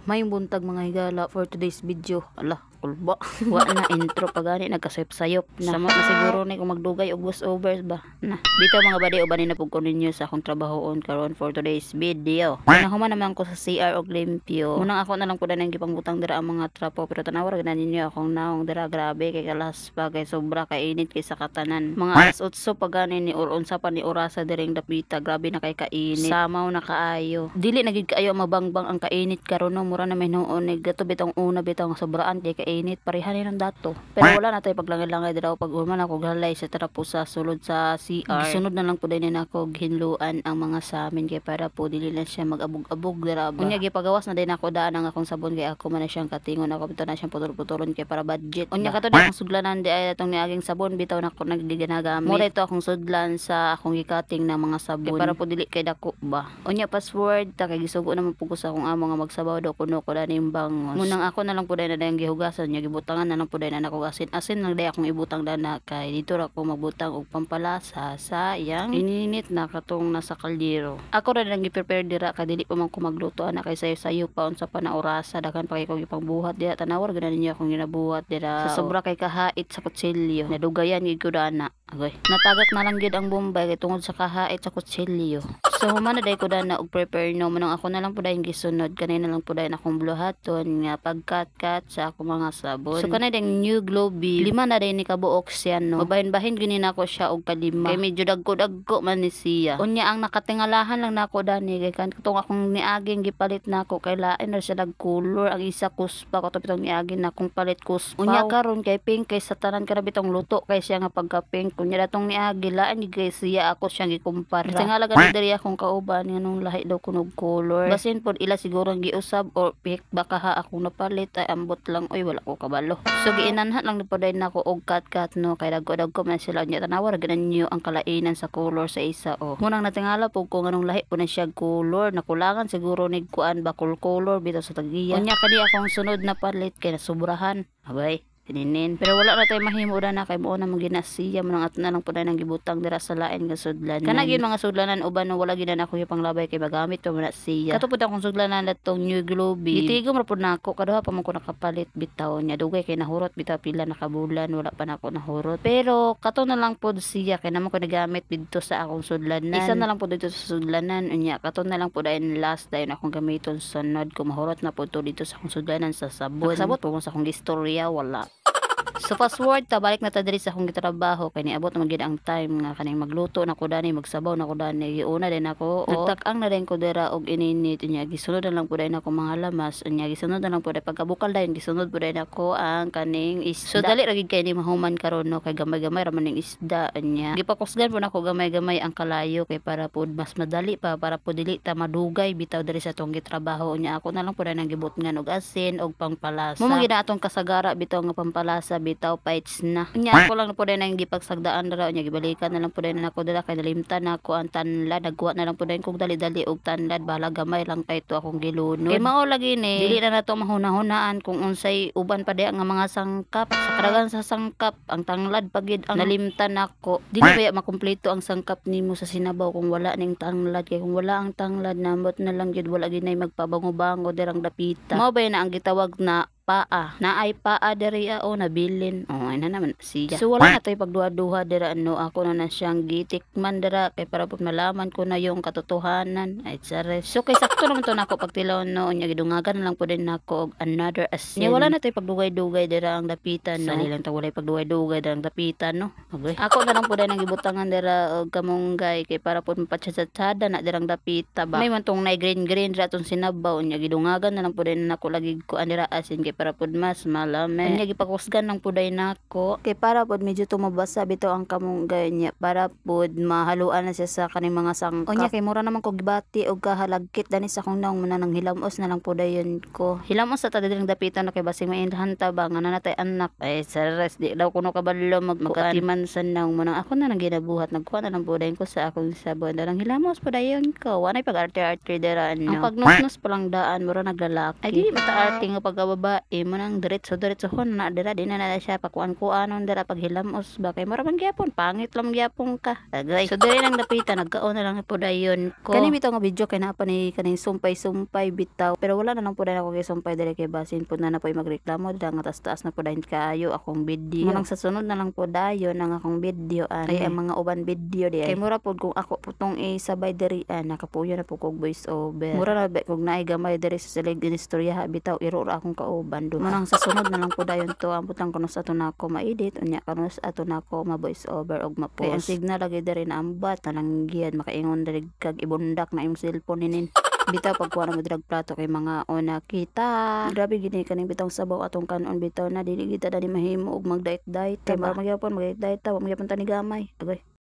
May buntag mga higala for today's video. Ala, kulba. Wa na intro pa gani nagkasayop-sayop na. Samot na siguro ni kung magdugay og voiceovers ba. Na. Bitaw mga badi uban na pug ninyo sa akong trabahoon karon for today's video. Nahuman naman ko sa CR og limpyo. Munang ako na lang pud nang gipangbutang dira ang mga trapo pero tanawar ganan ninyo akong naong dira grabe kay kalas pa kay sobra kay init kay sa katanan. Mga alas 8 pa gani ni or unsa pa ni orasa diring dapita grabe na kay kainit. Samaw na kaayo. Dili na gid kaayo mabangbang ang kainit karon no mura na may noon ni gato bitong una bitong sobraan kay kainit pareha ni ng dato. Pero wala na tay paglangay-langay dira pag human ako galay sa trapo sa sulod sa CR. Sunod na lang pud din nako hinluan ang mga samin kay para po dili lang siya mag-abog-abog dira ba. Unya gipagawas na din ako daan ang akong sabon kay ako man na siyang katingon ako bitaw na siyang putol-putulon kay para budget. Unya kato di akong sudlanan di ay atong niaging sabon bitaw na ko nagdiganagamit. Mo ito akong sudlan sa akong gikating na mga sabon kay para po dili kay dako ba. Unya password ta kay gisugo na mapugos akong amo nga magsabaw do kuno ko daning bangos. Munang ako na lang pud na dayang gihugasan nya gibutangan na lang pud na nako asin lang day akong ibutang dana kay dito ra ko magbutang og pampalasa sa iyang ininit na katong nasa kaldero. Ako ra nang gi-prepare dira kay dili pa man ko magluto ana kay sayo pa unsa pa na orasa daghan pa kay ko gipangbuhat dira tanawar ganan niya akong ginabuhat dira sa sobra kay kahait sa kutsilyo nadugayan gid ko dana. Agoy. Natagak na lang gid ang Bombay kay tungod sa kahait sa kutsilyo. So human na day ko dana og prepare no manang ako na lang pud ang gisunod kanina lang pud akong bluhaton nga pagkat-kat sa akong mga sabon. So kanay ding New Globe 5 na day ni kabuok siya no. Mabahin-bahin gini nako siya og kalima. Kay medyo dagko-dagko man ni siya. Unya ang nakatingalahan lang nako dani kay katong akong niaging gipalit nako kay lain na siya color ang isa kuspa kato bitong niaging nakong palit kuspa. Unya karon kay pink kay sa tanan kana bitong luto kay siya nga pagka-pink. Kunya datong niagi lain gid siya ako siya gikumpara. Tingala gani diri akong kauban nganong lahi daw kunog color. Basin pod ila siguro ang giusab or pick baka ha akong napalit ay ambot lang oy wala ko kabalo. So giinanhan lang nipoday nako og kat no kay dagko man sila nya tanawar ganan niyo ang kalainan sa color sa isa o. Munang natingala pug ko nganong lahi po na siya color nakulangan siguro nig kuan bakol color bitaw sa tagiya. Unya kani akong sunod na palit kay nasubrahan. Abay tininin. Pero wala na tayo mahimo na kay mo na maginasiya mo nang at na lang po na nang gibutang dira sa lain nga sudlan. Kana gid mga sudlanan uban no wala gid na ako ipanglabay kay magamit pa man siya. Kato pud akong sudlanan latong New Globe. Gitigom ra pud nako kaduha pa man ko nakapalit bitaw nya dugay kay nahurot bitaw pila nakabulan wala pa nako nahurot. Pero kato na lang pud siya kay namo ko nagamit didto sa akong sudlanan. Isa na lang pud dito sa sudlanan unya kato na lang pud dayon last dayon akong gamiton sunod ko mahurot na pud to dito sa akong sudlanan sa sabon. Sabot po sa akong istorya wala. So fast forward ta balik na ta diri sa akong gitrabaho kay niabot na magid ang time nga kaning magluto na ko dani magsabaw na ko dani giuna din ako nagtak-ang na din ko dira og ininit nya gisunod na lang pud ako mga lamas nya gisunod na lang pud pagkabukal dayon gisunod pud ako ang kaning isda. So dali ra gid kay ni mahuman karon no kay gamay-gamay ra man ning isda nya gipakusgan pud ako gamay-gamay ang kalayo kay para pud mas madali pa para pud dili ta madugay bitaw diri sa atong gitrabaho nya ako na lang pud nang gibutngan og asin og pampalasa. Mo gid atong kasagara bitaw nga pampalasa bitaw pites na. Nya ako lang po din ang gipagsagdaan dara nya gibalikan na lang po din ako dira kay dalimtan nako ang tanlad nagkuha na lang po din kog dali-dali og tanlad bahala gamay lang kay to akong gilunod. Kay mao lagi ni dili na nato mahuna-hunaan kung unsay uban pa di nga mga sangkap sa karagan sa sangkap ang tanglad pagid ang nalimtan nako. Dili ba makumpleto ang sangkap nimo sa sinabaw kung wala ning tanglad kay kung wala ang tanglad nambot na lang gid wala gid nay magpabango-bango dirang dapita. Mao ba na ang gitawag na paa na ay paa diri o nabilin oh ina naman siya. So wala na tay pagduha-duha dira no ako na siyang gitikman dira kay para pud malaman ko na yung katotohanan ay tsare. So kay sakto naman to nako pagtilaw no nya gidungagan lang pud din nako og another asin. Nya wala na tay pagdugay-dugay dira ang dapitan no. Sali lang ta walay pagdugay-dugay dira ang dapitan no. Okay. Ako na lang pud ang gibutangan dira og kamunggay kay para pud mapatsatsada na dirang dapita ba. May man tong nay green dira tong sinabaw nya gidungagan na lang pud din nako lagi ko andira asin kay para pud mas malame. Nya gipakusgan ng puday nako kay para pud medyo tumabasa bitaw ang kamunggay nya para pud mahaluan na siya sa kaning mga sangkap. Unya kay mura naman ko gibati og kahalagkit dani sa akong naong manang hilamos na lang pudayon ko. Hilamos sa tadiri ng dapitan na kay basing mainhan ta ba nga nanatay anak ay sa rest di daw kuno kabalo magkatiman sa naong manang ako na nang ginabuhat nagkuha na lang pudayon ko sa akong sabon dalang hilamos pudayon ko. Wanay pag-arte-arte dira no. Ang pagnusnos pa lang daan mura naglalaki. Ay di mata-arte nga pagkababa imo nang diretso-diretsohon na dira di na siya pakuan-kuanon dira paghilamos ba kay mura man gyapon pangit lang gyapon ka agay. So diri nang lapitan nagkaon na lang po dayon ko. Kani bitaw nga video kay naa pa ni kaning sumpay-sumpay bitaw pero wala na lang po dahil ako kay sumpay diri kay basin po na po magreklamo dira nga taas-taas na po dahil kaayo akong video. Manang sa sunod na lang po dayon ang akong video ay ang mga uban video di ay. Kay mura pod kung ako putong isabay diri nakapuyo na po kog voice over. Mura na ba kog naay gamay diri sa silig inistorya bitaw irura akong kauban do. Manang sa sunod na lang po dayon to ang putang kuno sa ato nako ma-edit unya kuno sa ato nako ma voice over og ma-post. Kay ang signal lagi diri na ambat na lang giyan makaingon diri kag ibundak na imong cellphone ninin. Bitaw pagkuha na mo dirag plato kay mga ona kita. Grabe gini kaning bitong sabaw atong kanon bitaw na dili kita dali mahimo og magdait-dait. Kay magyapon magdait-dait ta, magyapon ta ni gamay. Agoy.